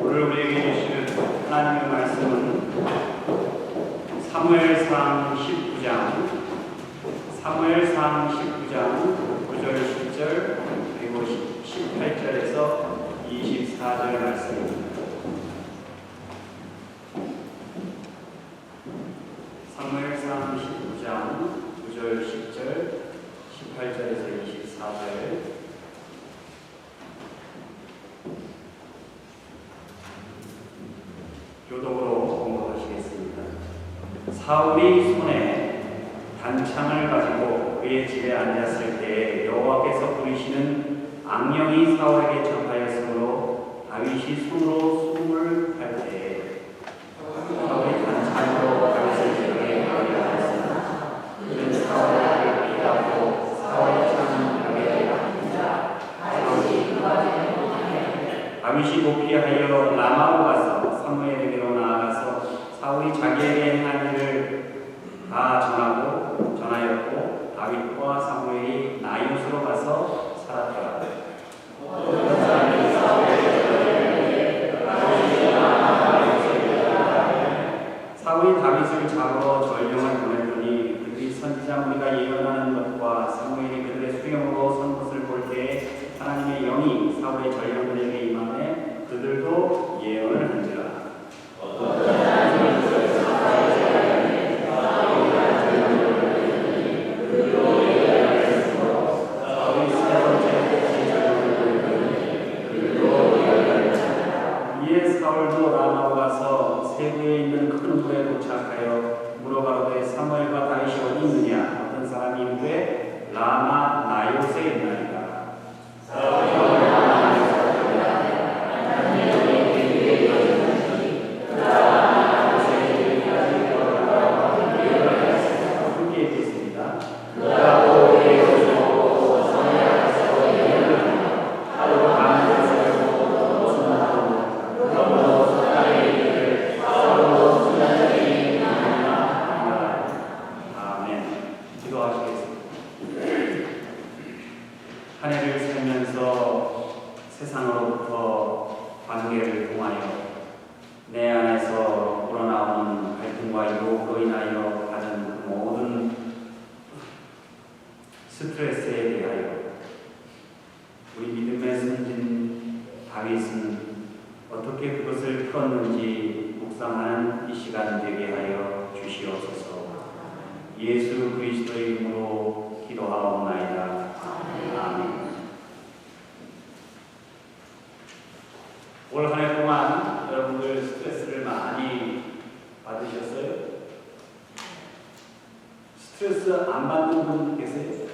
오늘 우리에게 주시는 하나님의 말씀은 사무엘상 19장 9절 10절 그리고 18절에서 24절 말씀입니다. 사무엘상 19장 9절 10절 18절에서 24절 교독으로 공부하시겠습니다. 사울이 손에 단창을 가지고 그의 집에 앉았을 때 여호와께서 부리시는 악령이 사울에게 접하였으므로 다윗이 손으로 숨을 할 때에 사울이 단창으로 다윗을 죽게 하였으나 그는 사울을 피하고 사울의 창은 벽에 박힌다. 다윗이 도피하여 라마로 가서 사무엘에게로 나아가서 사울이 자기에게 행한 일을 다 전하였고 다윗과 사무엘이 나이옷으로 가서 살았더라. 사울이 다윗을 잡으러 전령을 보냈더니 그들이 선지자 무리가 예언하는 것과 사무엘이 그들의 수령으로 선 것을 볼 때에 하나님의 영이 사울의 전령들에게 임하매 그들도 예언을 한지라. 이에 사울도 라마로 가서 세부에 있는 큰 굴에 도착하여 물어가로되 사무엘과 다윗이 어디 있느냐? 어떤 사람이 이르되 라마 나요세 있나이다. 한 해를 살면서 세상으로부터 관계를 통하여 내 안에서 우러나오는 갈등과 유혹으로 인하여 가진 모든 스트레스에 대하여 우리 믿음의 선진 다윗은 어떻게 그것을 풀었는지 묵상하는 이 시간 되게 하여 주시옵소서. 예수 그리스도의 이름으로 기도하옵나이다. 아멘. 올 한 해 동안 여러분들 스트레스를 많이 받으셨어요? 스트레스 안 받는 분 계세요?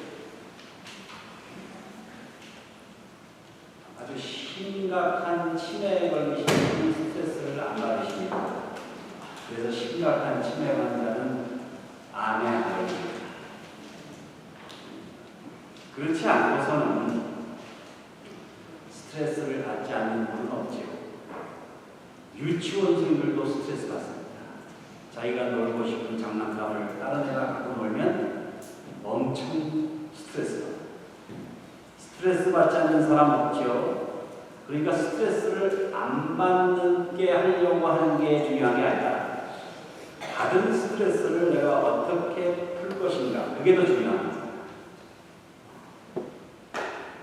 아주 심각한 치매에 걸리시는 분 스트레스를 안 받으십니다. 그래서 심각한 치매 환자는 암에 안 걸립니다. 그렇지 않고서는 스트레스를 받지 않는 분은 없죠. 유치원생들도 스트레스 받습니다. 자기가 놀고 싶은 장난감을 다른 애가 갖고 놀면 엄청 스트레스 받아요. 스트레스 받지 않는 사람 없죠. 그러니까 스트레스를 안 받게 하려고 하는 게 중요한 게 아니라 받은 스트레스를 내가 어떻게 풀 것인가, 그게 더 중요합니다.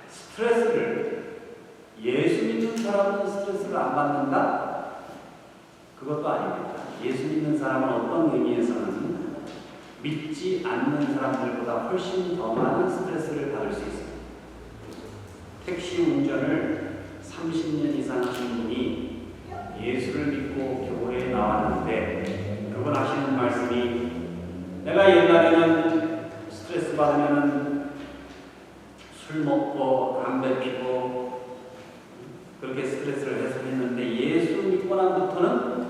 스트레스를 예수 믿는 사람은 스트레스를 안 받는다? 그것도 아닙니다. 예수 믿는 사람은 어떤 의미에서는 믿지 않는 사람들보다 훨씬 더 많은 스트레스를 받을 수 있습니다. 택시 운전을 30년 이상 하신 분이 예수를 믿고 교회에 나왔는데 그분 하시는 말씀이 내가 옛날에는 스트레스 받으면 술 먹고 담배 피고 그렇게 스트레스를 해소했는데 예수 믿고 난부터는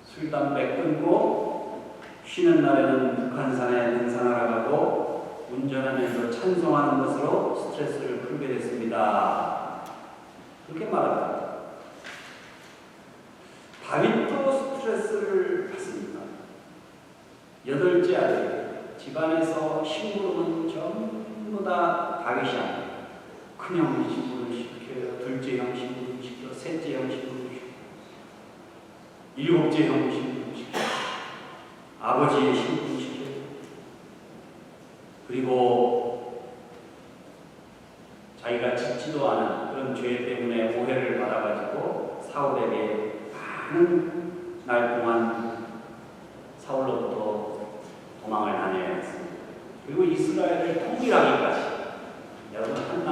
술 담배 끊고 쉬는 날에는 북한산에 등산하러 가고 운전하면서 찬송하는 것으로 스트레스를 풀게 됐습니다. 그렇게 말합니다. 다윗도 스트레스를 받습니다. 8째 아들, 집안에서 심부름은 전부 다 다윗이 합니다. 큰형 심부름 시켜요. 둘째 형 심부름 시켜요. 셋째 형 심부름 시켜요. 일곱째 형 심부시키고 아버지의 심부시키고 그리고 자기가 짓지도 않은 그런 죄 때문에 오해를 받아가지고 사울에게 많은 날 동안 사울로부터 도망을 다녀야 했습니다. 그리고 이스라엘을 통일하기까지 여러분 한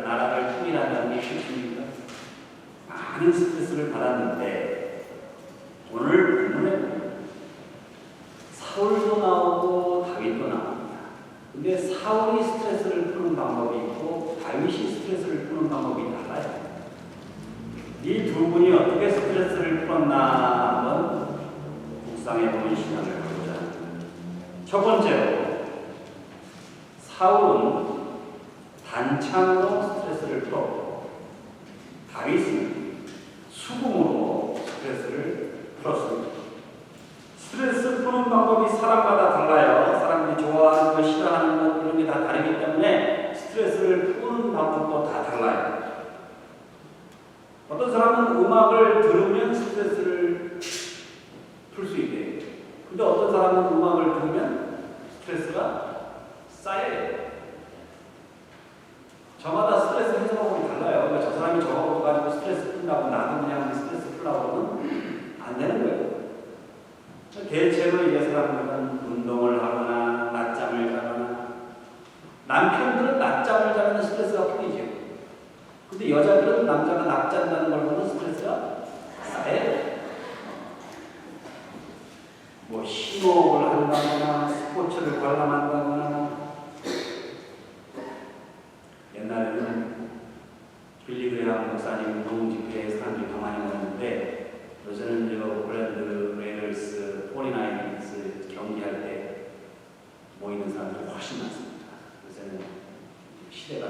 나라를 통일한다는 게 쉽습니까? 많은 스트레스를 받았는데 오늘 본문에 사울도 나오고 다윗도 나옵니다. 근데 사울이 스트레스를 푸는 방법이 있고 다윗이 스트레스를 푸는 방법이 달라요. 이 두 분이 어떻게 스트레스를 풀었나 한번 묵상해보는 시간을 갖고자 합니다. 첫 번째로 사울은 단창으로 스트레스를 풀었고 다윗은 수금으로 스트레스를 풀었습니다. 스트레스 푸는 방법이 사람마다 달라요. 사람들이 좋아하는 것, 싫어하는 것 이런 게 다 다르기 때문에 스트레스를 푸는 방법도 다 달라요. 어떤 사람은 음악을 들으면 스트레스를 풀 수 있대요. 근데 어떤 사람은 음악을 들으면 스트레스가 쌓여요. 저마다 스트레스 해소 방법이 달라요. 그러니까 저 사람이 저거 가지고 스트레스 푼다고 나도 그냥 스트레스 풀라고 하면 안 되는 거예요. 대체로 이 사람들은 운동을 하거나 낮잠을 자거나 남편들은 낮잠을 자면 스트레스가 풀리죠. 근데 여자들은 남자가 낮잠자는 걸 보면 스트레스가 쌓여요. 뭐 신호를 한다거나 스포츠를 관람한다거나 옛날에는 빌리그레함 목사님 운동집회에 사람들이 더 많이 모였는데 요새는 브랜드 레이더스 49ers 경기할 때 모이는 사람들이 훨씬 많습니다. 요새는 시대가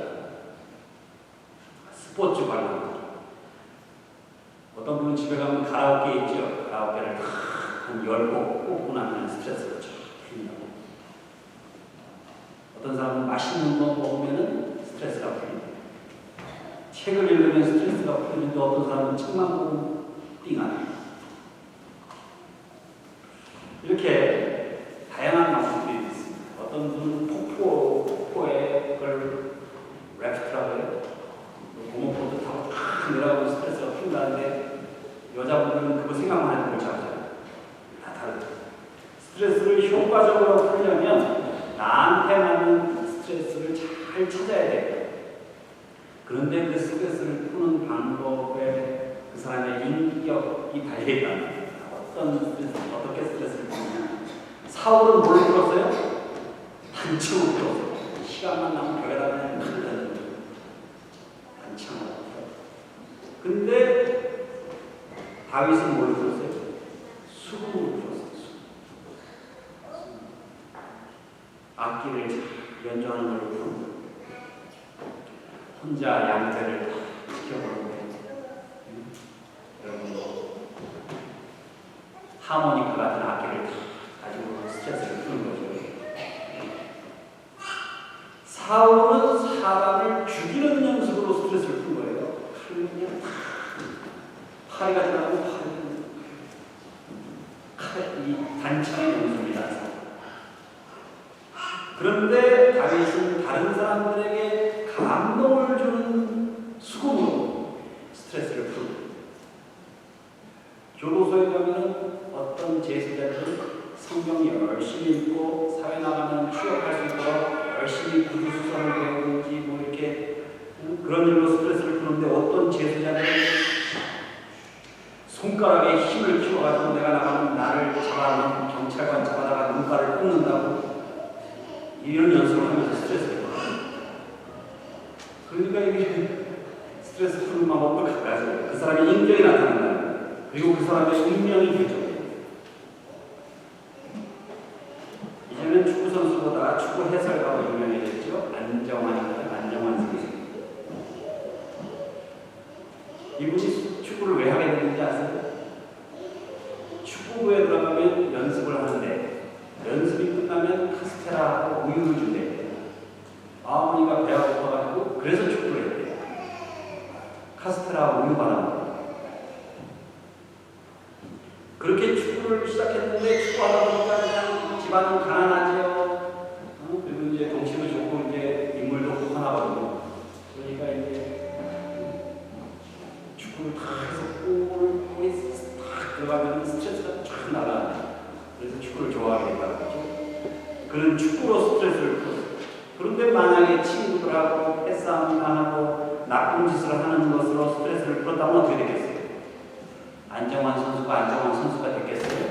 스포츠 관람. 어떤 분은 집에 가면 가라오케 있죠. 가라오케를 한 10곡 꽂고 나면 스트레스가 쫙 풀린다고. 어떤 사람은 맛있는 거 먹으면 스트레스가 풀립니다. 책을 읽으면 스트레스가 풀리는데 어떤 사람은 책만 보면 띵합니다. 이렇게 다양한 방법들이 있습니다. 어떤 분은 폭포에 그걸 래프트라고 해요. 고무보드 타고 탁 내려가고 스트레스가 풀린다는데 여자분들은 그거 생각만 해도 골치 아프잖아요. 다 다르죠. 스트레스를 효과적으로 풀려면 나한테 맞는 스트레스를 잘 찾아야 돼요. 그런데 그 스트레스를 푸는 방법에 그 사람의 인격이 달려있다는 어떻게 스트레스를 푸느냐. 사울은 뭘 풀었어요? 단층을 풀었어요. 시간만 나면 벽에다 그냥 풀었다는 거예요. 단층을 풀었어요. 근데 다윗은 뭘 풀었어요? 수금을 풀었어요. 악기를 연주하는 걸 풀은 거예요. 혼자 양태를 지켜보는데 여러분 하모니카 같은 악기를 가지고 스트레스를 푸는 거죠. 사울은 사람을 죽이는 연습으로 스트레스를 푼 거예요. 그냥 파리가 지나고 이 단창의 연습입니다. 그런데 다윗은 다른 사람들에게 감동을 주는 수금으로 스트레스를 풀고 교도소에 가면 어떤 제수자들은 성경 열심히 읽고 사회 나가면 취업할 수 있도록 열심히 구두수선을 배우는지 뭐 이렇게 그런 일로 스트레스를 푸는데 어떤 제수자들은 손가락에 힘을 키워가지고 내가 나가면 나를 잡아놓은 경찰관 잡아다가 눈가를 뽑는다고 이런 연습을 하면서 스트레스를 받아요. 그러니까 이게 스트레스 푸는 방법도 각가지고 그 사람의 인격이 나타난다. 그리고 그 사람의 운명이 결정돼요. 이제는 축구 선수보다 축구 해설가로 유명해졌죠. 안정환 선수. 이분이 축구를 왜 하게 됐는지 아세요? 축구부에 들어가면 연습을 하는데 연습이 끝나면 카스테라하고 우유를 준대요. 어머니가 배가 고파가지고 그래서 축구를 했대요. 카스테라하고 우유 바라는 거예요. 그렇게 축구를 시작했는데 축구하다 보니까 그냥 집안은 가난하지요. 그리고 이제 덩치도 좋고 이제 인물도 훤하거든요. 그러니까 이제 축구를 다 해서 골이 딱 들어가면 스트레스가 쫙 나가. 그래서 축구를 좋아하게 됐다고 그러죠. 그런 축구로 스트레스를 풀었어요. 그런데 만약에 친구들하고 패싸움이나 하고 나쁜 짓을 하는 것으로 스트레스를 풀었다면 어떻게 되겠어요? 안정환 선수가 됐겠어요?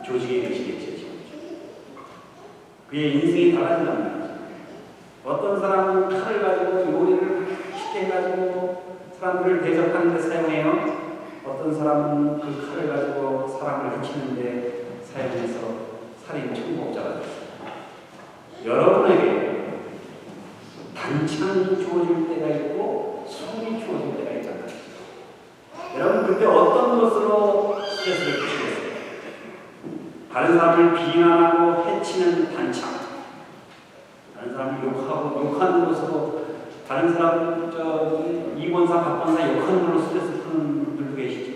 조직에 계시겠죠. 지금. 그의 인생이 달라진단 말이죠. 어떤 사람은 칼을 가지고 요리를 쉽게 해가지고 사람들을 대적하는 데 사용해요. 어떤 사람은 그 칼을 가지고 사람을 해치는데 사용해서 살인 청부업자가 됐어요. 여러분에게 단창이 주어질 때가 있고 숨이 주어질 때가 있단 말이죠. 여러분 그때 어떤 것으로 스트레스를 푸시겠어요? 다른 사람을 비난하고 해치는 단창, 다른 사람을 욕하는 것으로, 다른 사람 이권사 박권사 욕하는 걸로 스트레스 푸는 분들도 계시죠.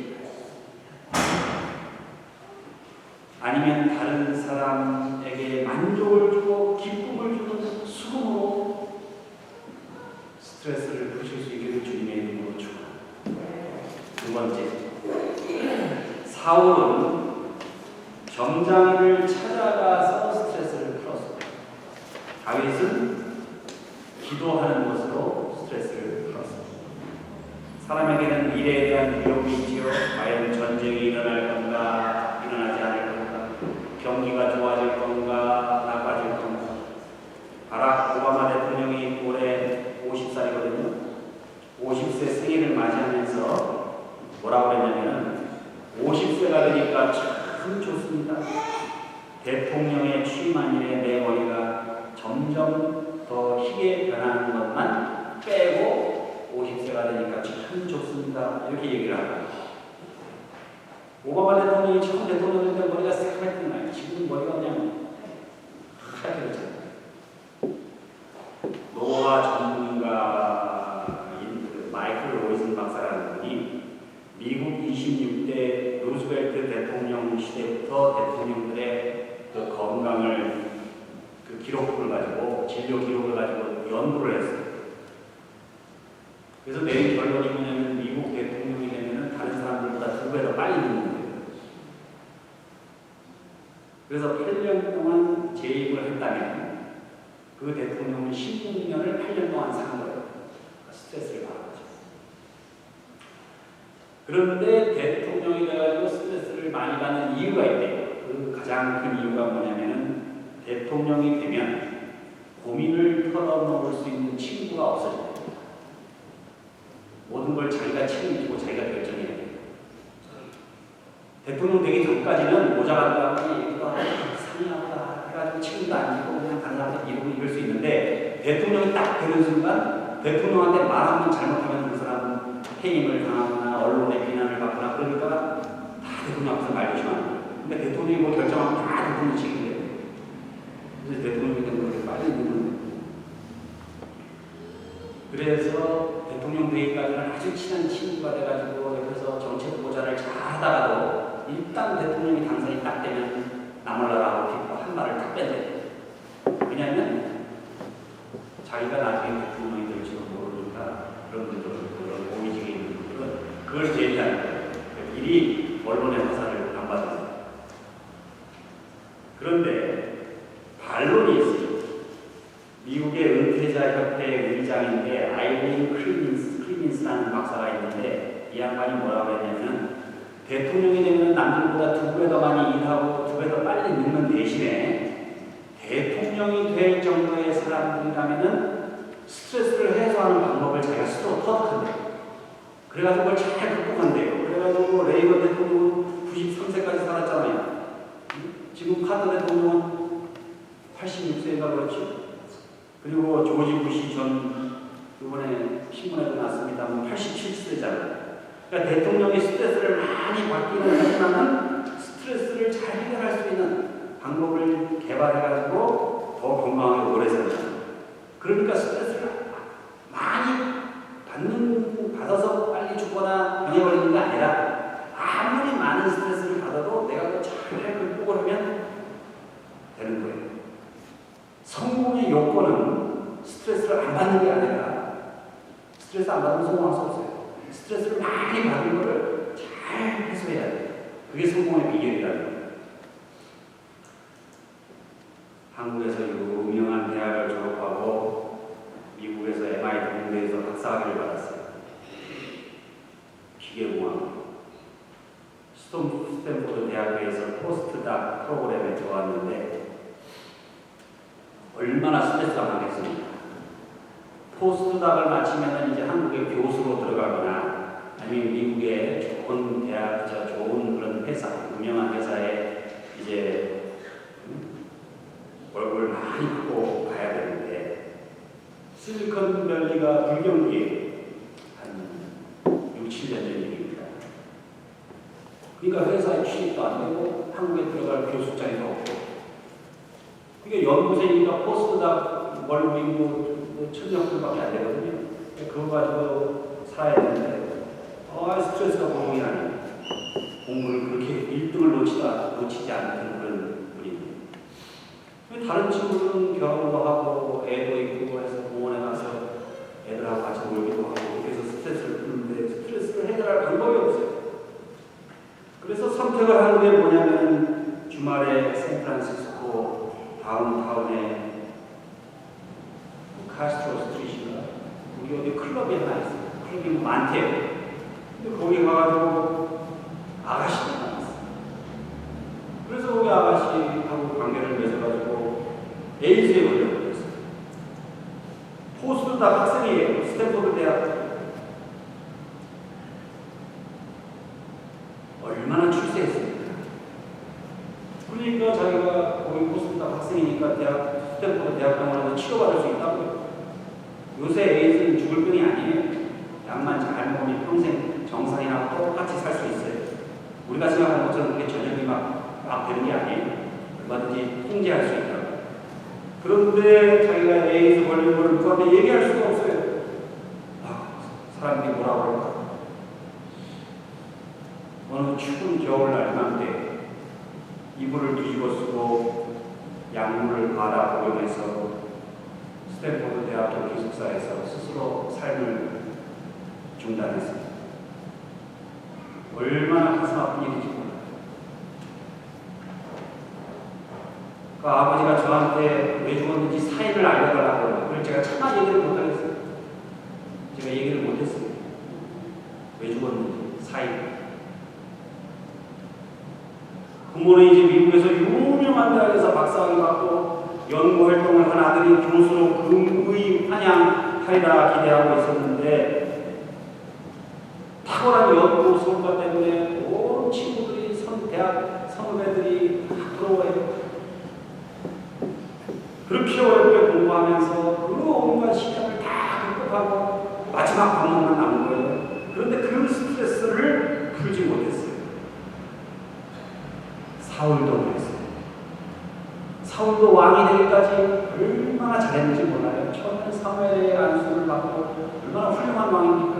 아니면 다른 사람에게 만족을 주고 기쁨을 주는 수금으로 스트레스를 푸실 수 있게 될 주님의 이름으로 축원합니다. 두 번째, 사울은 점장이를 찾아가서 스트레스를 풀었습니다. 다윗은 기도하는 것으로 스트레스를 풀었습니다. 사람에게는 미래에 대한 두려움이 있지요. 과연 전쟁이 일어날 건가, 일어나지 않을 건가, 경기가 좋아질 건가, 나빠질 건가. 바락 오바마 대통령이 올해 50살이거든요. 50세 생일을 맞이하면서 뭐라고 그랬냐면은 50세가 되니까 참 좋습니다. 대통령에 취임한 이래 내 머리가 점점 더 희게 변하는 것만 빼고 50세가 되니까 참 좋습니다. 이렇게 얘기를 합니다. 오바마 대통령이 처음 대통령일 때 머리가 새카맣던 거예요. 지금 머리가 그냥 하얗게 됐잖아요. 노화 전문가인 마이클 로이슨 박사라는 분이 미국 26대 루즈벨트 대통령 시대부터 대통령들의 그 건강을 그 기록부를 가지고 진료 기록을 가지고 연구를 했어요. 그래서 내린 결론이 뭐냐면 미국 대통령이 되면은 다른 사람들보다 2배 더 빨리 죽는 거예요. 그래서 8년 동안 재임을 했다면 그 대통령은 16년을 8년 동안 산 거예요. 스트레스를 받은 거죠. 그런데 대통령이 돼가지고 스트레스를 많이 받는 이유가 있대요. 그 가장 큰 이유가 뭐냐면은 대통령이 되면 고민을 털어놓을 수 있는 친구가 없어져요. 모든 걸 자기가 책임지고 자기가 결정해야 돼요. 대통령 되기 전까지는 모자 갖다가 예쁘다, 상이하다 해가지고 책임도 안 지고 그냥 다른 사람한테 이러고 이럴 수 있는데 대통령이 딱 되는 순간 대통령한테 말 한 번 잘못하면 그 사람은 해임을 당하거나 언론의 비난을 받거나 그러니까 다 대통령 앞에서 말 조심하는 거예요. 근데 대통령이 뭐 결정하면 다 대통령 책임져요. 그래서 대통령이 되는 걸 빨리 누르는 거예요. 그래서 대통령 되기까지는 아주 친한 친구가 돼가지고 옆에서 정책 보좌를 잘 하다가도 일단 대통령이 당선이 딱 되면 나몰라라고 한 말을 딱 뺀대요. 왜냐하면 자기가 나중에 대통령이 될지도 모르니까 그런 분들은, 그런 고위직에 있는 분들은 그걸 제기하는 거예요. 미리 언론의 화살을 안 받아요. 그런데 반론이 있어요. 미국의 은퇴자 협회 의장인데 아일린 크리민스라는 박사가 있는데 이 양반이 뭐라고 했냐면 대통령이 되면 남들보다 2배 더 많이 일하고 2배 더 빨리 늙는 대신에 대통령이 될 정도의 사람들이라면은 스트레스를 해소하는 방법을 자기가 스스로 터득한대요. 그래가지고 그걸 잘 극복한대요. 그래가지고 레이건 대통령은 93세까지 살았잖아요. 지금 카터 대통령은 86세인가 그렇죠. 그리고 조지 부시 전 이번에 신문에도 났습니다만 87세잖아요. 그러니까 대통령이 스트레스를 많이 받기는 하지만은 스트레스를 잘 해결할 수 있는 방법을 개발해가지고 더 건강하게 오래 살아요. 그러니까 스트레스를 많이 받아서 빨리 죽거나 병에 걸리는 게 아니라 많은 스트레스를 받아도 내가 더 잘 극복을 하면 되는 거예요. 성공의 요건은 스트레스를 안 받는 게 아니라 스트레스 안 받으면 성공할 수 없어요. 스트레스를 많이 받은 거를 잘 해소해야 돼요. 그게 성공의 비결이라는 거예요. 한국에서 유명한 대학을 졸업하고 미국에서 MIT 공대에서 박사학위를 받았어요. 기계공학. 스탠포드 대학교에서 포스트닥 프로그램에 들어왔는데 얼마나 스트레스가 많겠습니까? 포스트닥을 마치면 이제 한국의 교수로 들어가거나 아니면 미국의 좋은 대학, 좋은 그런 회사, 유명한 회사에 이제 월급을 많이 받고 가야 되는데 실리콘밸리가 불경기에 한 6, 7년 전 일입니다. 그러니까 회사에 취직도 안 되고 한국에 들어갈 교수장이 없고 그러니까 연구생이니까 포스트닥 월급이 뭐 천정들밖에 안 되거든요. 그거 가지고 살아야 되는데 스트레스가 보통이 아니에요. 공부를 그렇게 1등을 놓치지 않는 그런 분이에요. 다른 친구들은 결혼도 하고 애도 있고 해서 공원에 가서 애들하고 같이 놀기도 하고 그래서 스트레스를 푸는데 스트레스를 해결할 방법이 없어요. 그래서 선택을 하는 게 뭐냐면 주말에 샌프란시스코 다운타운에 카스트로 스트리트인가 우리 어디 클럽이 하나 있어요. 클럽이 많대요. 근데 거기 가가지고 아가씨를 만났어요. 그래서 거기 아가씨하고 관계를 맺어가지고 에이즈에 걸려버렸어요. 포스트닥 학생이에요. 스탠포드 대학. 얼마나 출세했습니까? 그러니까 자기가 거기 포스트닥 학생이니까 스탠포드 대학병원에서 치료받을 수 있다고요. 요새 에이즈는 죽을 병이 아니에요. 약만 잘 먹으면 평생 정상이나 똑같이 살 수 있어요. 우리가 생각하는 것처럼 그게 전염이 막 되는 게 아니에요. 얼마든지 통제할 수 있다고. 그런데 자기가 에이즈 걸린 걸 누구한테 얘기할 수가 없어요. 사람들이 뭐라고 할까? 어느 추운 겨울날 이맘때 이불을 뒤집어 쓰고 약물을 받아 복용해서 스탠포드 대학교 기숙사에서 스스로 삶을 중단했습니다. 얼마나 가슴 아픈 일인지 몰라요. 그 아버지가 저한테 왜 죽었는지 사인을 알려달라고 해요. 그걸 제가 차마 얘기를 못하겠어요. 제가 얘기를 못했어요. 왜 죽었는지 사인. 부모는 이제 미국에서 유명한 대학에서 박사학위 받고 연구 활동을 한 아들이 교수로 금의 환영하리라 기대하고 있었는데 탁월한 연구 성과 때문에 온 친구들이 대학 선후배들이 다 부러워해요. 그렇게 어렵게 공부하면서 그 온갖 시간을 다 극복하고 마지막 과목만 남은 거예요. 그런데 그 스트레스를 풀지 못했어요. 사울도 그랬어요. 사울도 왕이 되기까지 얼마나 잘했는지 몰라요. 처음에 사무엘의 안수를 받고 얼마나 훌륭한 왕입니까?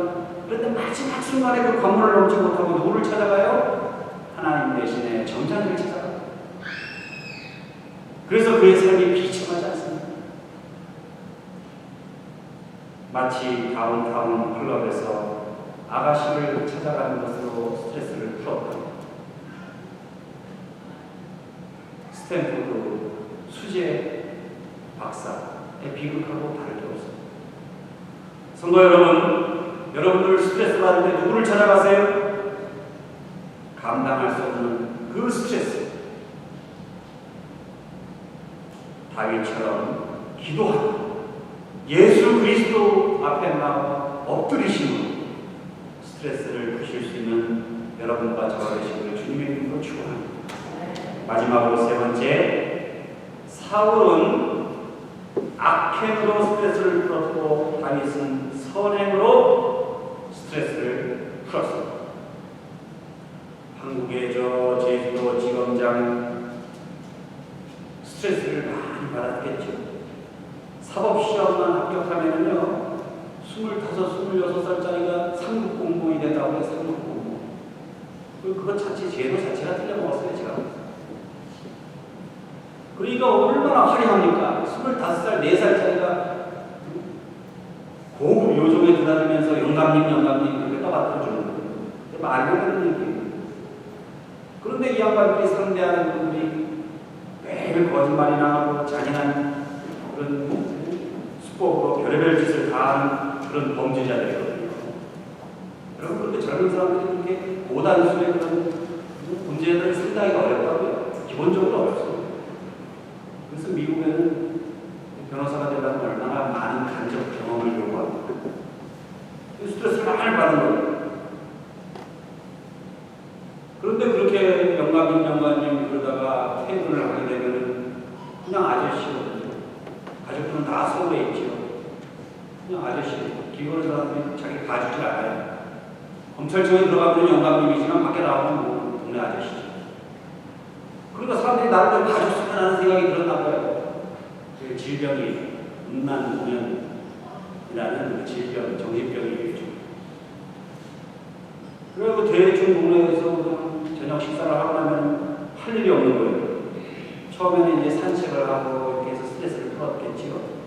그런데 마지막 순간에 그 관문을 넘지 못하고 누구를 찾아가요? 하나님 대신에 정자들을 찾아가요. 그래서 그의 삶이 비참하지 않습니다. 마치 다운타운 클럽에서 아가씨를 찾아가는 것으로 스트레스를 풀었다. 스탠포드 수재 박사의 비극하고 다를 게 없습니다. 성도 여러분, 여러분들 스트레스 받을 때 누구를 찾아가세요? 감당할 수 없는 그 스트레스. 다윗처럼 기도하고 예수 그리스도 앞에 나와 엎드리시고 스트레스를 푸실 수 있는 여러분과 저와 되시기를 주님의 이름으로 축원합니다. 마지막으로 세 번째, 사울은 악행으로 스트레스를 풀었고 다윗은 선행으로 스트레스를 풀었습니다. 한국의 제주도 지검장 스트레스를 많이 받았겠죠. 사법시험만 합격하면요 25, 26살짜리가 상급 공무원이 된다고 해요. 상급 공무원. 그거 참 제도 자체가 틀려먹었어요, 제가. 그러니까 얼마나 화려합니까? 25살, 4살짜리가 고급 요정에 드나들면서 영감님 그렇게 떠받들어주는 거예요. 말이 안 되는 얘기예요. 그런데 이 양반들이 상대하는 분들이 매일 거짓말이나 하고 잔인한 그런 수법으로 별의별 짓을 다하는 그런 범죄자들이거든요. 여러분, 그렇게 젊은 사람들이 그렇게 고단수의 그런 문제들을 상당히가 어렵다고요. 기본적으로 어렵습니다. 그래서 미국에는 변호사가 되려면 얼마나 많은 간접 경험을 요구합니다. 스트레스를 많이 받는 거예요. 그런데 그렇게 영감님 그러다가 퇴근을 하게 되면은 그냥 아저씨거든요. 가족들은 다 서울에 있죠. 그냥 아저씨. 기본의 사람들이 자기 봐주질 않아요. 검찰청에 들어가면 영감님이지만 밖에 나오면 뭐 동네 아저씨죠. 그러니까 사람들이 나를 좀 봐줬으면 하는 생각이 들었나 봐요. 그 질병이 음란공연이라는 그 질병, 정신병이겠죠. 그리고 대충 동네에서 저녁 식사를 하고 나면 할 일이 없는 거예요. 처음에는 이제 산책을 하고 이렇게 해서 스트레스를 풀었겠지요.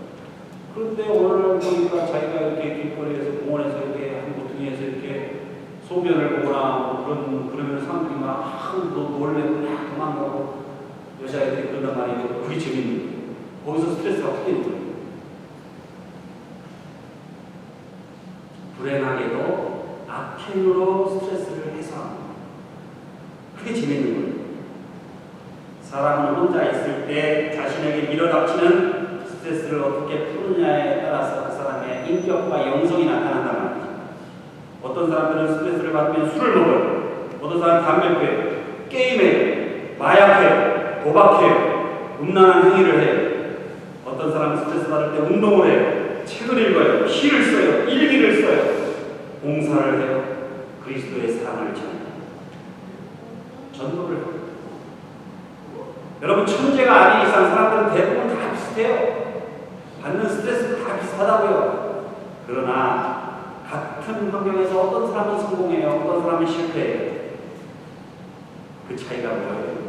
그런데 오늘 보니까 자기가 이렇게 길거리에서 공원에서 이렇게 한 모퉁이에서 이렇게 소변을 보거나 그러면 사람들이 막 놀래고 막 도망가고 여자애들이 그런단 말이에요. 그게 재밌는 거예요. 거기서 스트레스가 풀리는 거예요. 불행하게도 악행으로 스트레스를 해소합니다. 그게 재밌는 거예요. 사람은 혼자 있을 때 자신에게 밀어닥치는 스트레스를 어떻게 푸느냐에 따라서 그 사람의 인격과 영성이 나타난단 말이죠. 어떤 사람들은 스트레스를 받으면 술을 먹어요. 어떤 사람은 담배 피워요. 게임해요. 마약해요. 도박해요. 음란한 행위를 해요. 어떤 사람은 스트레스 받을 때 운동을 해요. 책을 읽어요. 시를 써요. 일기를 써요. 봉사를 해요. 그리스도의 사랑을 전해요. 전도를 해요. 여러분, 천재가 아닌 이상 사람들은 대부분 다 비슷해요. 받는 스트레스도 다 비슷하다고요. 그러나 같은 환경에서 어떤 사람은 성공해요. 어떤 사람은 실패해요. 그 차이가 뭐예요?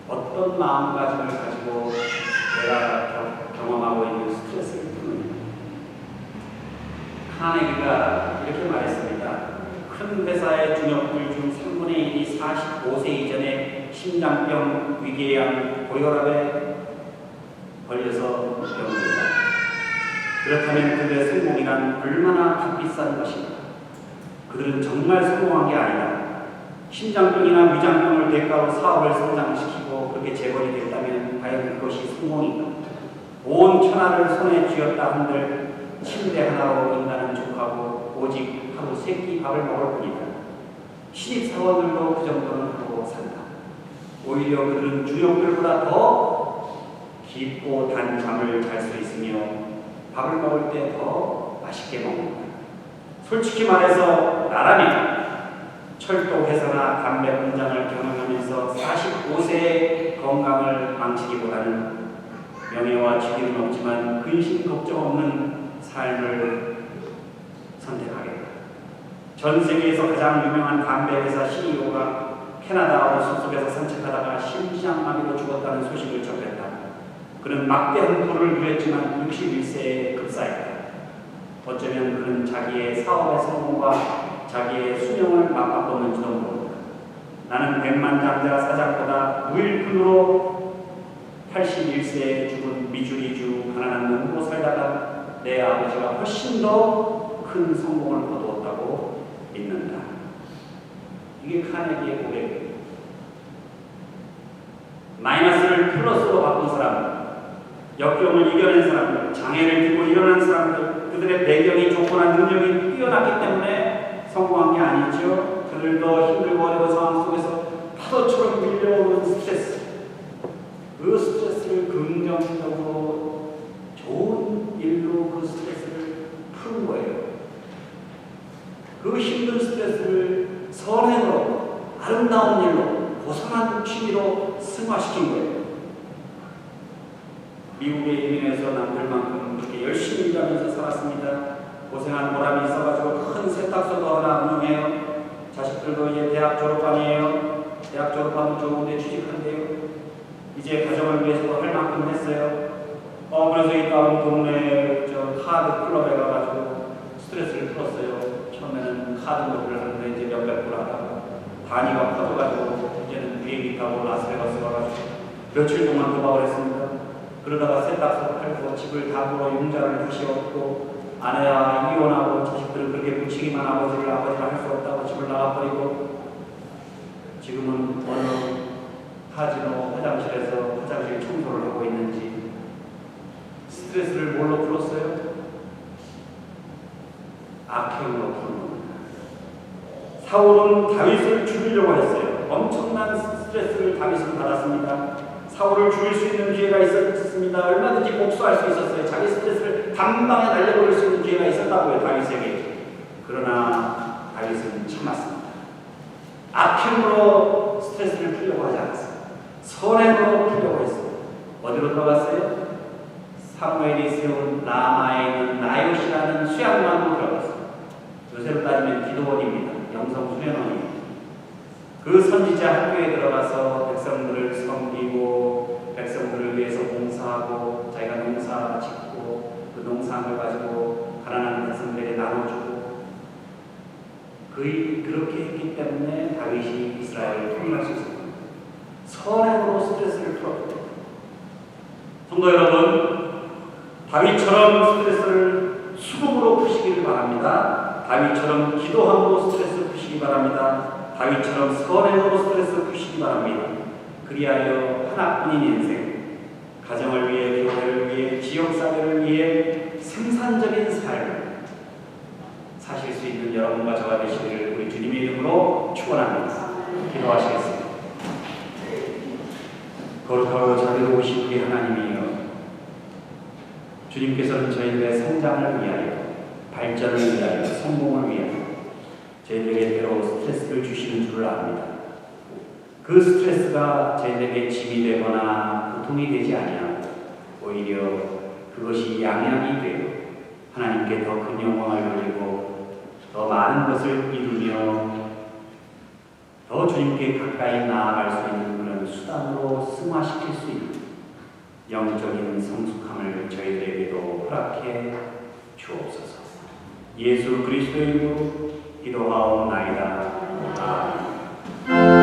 어떤 마음가짐을 가지고 내가 경험하고 있는 스트레스를 푸느냐. 카네기가 이렇게 말했습니다. 큰 회사의 중역들 중 3분의 1이 45세 이전에 심장병, 위궤양, 고혈압에 걸려서 병입니다. 그렇다면 그들의 성공이란 얼마나 값비싼 것인가? 그들은 정말 성공한 게 아니다. 심장병이나 위장병을 대가로 사업을 성장시키고 그렇게 재벌이 됐다면 과연 그것이 성공인가? 온 천하를 손에 쥐었다 한들 침대 하나로 인간은 족하고 오직 하루 3끼 밥을 먹을 뿐이다. 신입사원들도 그 정도는 하고 산다. 오히려 그들은 주역들보다 더 깊고 단 잠을 잘 수 있으며 밥을 먹을 때 더 맛있게 먹는다. 솔직히 말해서 나라면 철도 회사나 담배 공장을 경영하면서 45세의 건강을 망치기보다는 명예와 직위는 없지만 근심 걱정 없는 삶을 선택하겠다. 전 세계에서 가장 유명한 담배 회사 CEO가 캐나다 어선속에서 산책하다가 심장마비로 죽었다는 소식을 접했다. 그는 막대한 부를 누렸지만 61세에 급사했다. 어쩌면 그는 자기의 사업의 성공과 자기의 수명을 맞바꿨는지도 모른다. 나는 백만장자 사장보다 무일푼으로 81세에 죽은 미주리주 가난한 농부로 살다가 내 아버지가 훨씬 더 큰 성공을 거두었다고 믿는다. 이게 카네기의 고백이에요. 마이너스를 플러스로 바꾼 사람, 역경을 이겨낸 사람들, 장애를 딛고 일어난 사람들, 그들의 배경이 좋거나 능력이 뛰어났기 때문에 성공한 게 아니죠. 그들도 힘들고 어려운 상황 속에서 파도처럼 밀려오는 스트레스, 그 스트레스를 긍정적으로 좋은 일로 그 스트레스를 푸는 거예요. 그 힘든 스트레스를 선행으로 아름다운 일로 고상한 취미로 승화시킨 거예요. 미국에 이민해서 남들만큼 그렇게 열심히 일하면서 살았습니다. 고생한 보람이 있어가지고 큰 세탁소도 하나 운영해요. 자식들도 이제 대학 졸업하는 아니에요. 대학 졸업하면 좋은 데 취직한대요. 이제 가정을 위해서도 할 만큼 했어요. 그래서 이 다음 동네 카드 클럽에 가가지고 스트레스를 풀었어요. 처음에는 카드 놀이를 하는데 이제 몇백 불 하다가 단위가 커져가지고 이제는 비행기 타고 라스베가스 가가지고 며칠 동안 도박을 했습니다. 그러다가 세탁소 팔고 집을 담으로 융자를 다시 얻고 아내와 이혼하고 자식들은 그렇게 무책임한 아버지를 할 수 없다고 집을 나가버리고 지금은 어느 카지노 화장실에서 화장실 청소를 하고 있는지 스트레스를 뭘로 풀었어요? 악행으로 푸는 겁니다. 사울은 다윗을 죽이려고 했어요. 엄청난 스트레스를 다윗은 받았습니다. 사울을 죽일 수 있는 기회가 있었습니다. 얼마든지 복수할 수 있었어요. 자기 스트레스를 단방에 날려버릴 수 있는 기회가 있었다고요, 다윗에게. 그러나 다윗은 참았습니다. 악행으로 스트레스를 풀려고 하지 않았어요. 선행으로 풀려고 했어요. 어디로 들어갔어요? 사무엘이 세운 라마에 있는 나요시라는 수양관으로 들어갔어요. 요새로 따지면 기도원입니다. 영성 수련원입니다. 그 선지자 학교에 들어가서 백성들을 섬기고 백성들을 위해서 봉사하고 자기가 농사 짓고 그 농산을 가지고 가난한 백성들에게 나눠주고 그렇게 했기 때문에 다윗이 이스라엘을 통일할 수 있었습니다. 선행으로 스트레스를 풀었습니다. 성도 여러분, 다윗처럼 스트레스를 수금으로 푸시기를 바랍니다. 다윗처럼 기도함으로 스트레스 푸시기 바랍니다. 다윗처럼 선행으로 스트레스 푸시기 바랍니다. 그리하여 하나뿐인 인생, 가정을 위해, 교회를 위해, 지역사회를 위해 생산적인 삶을 사실 수 있는 여러분과 저가 되시기를 우리 주님의 이름으로 축원합니다. 기도하시겠습니다. 거룩하고 자비로우신 우리 하나님이여, 주님께서는 저희들의 성장을 위하여, 발전을 위하여, 성공을 위하여 저희들에게 때로 스트레스를 주시는 줄을 압니다. 그 스트레스가 저희들에게 짐이 되거나 고통이 되지 아니하고 오히려 그것이 양양이 되어 하나님께 더 큰 영광을 돌리고 더 많은 것을 이루며 더 주님께 가까이 나아갈 수 있는 그런 수단으로 승화시킬 수 있는 영적인 성숙함을 저희들에게도 허락해 주옵소서. 예수 그리스도의 이름으로 기도하옵나이다. 아멘.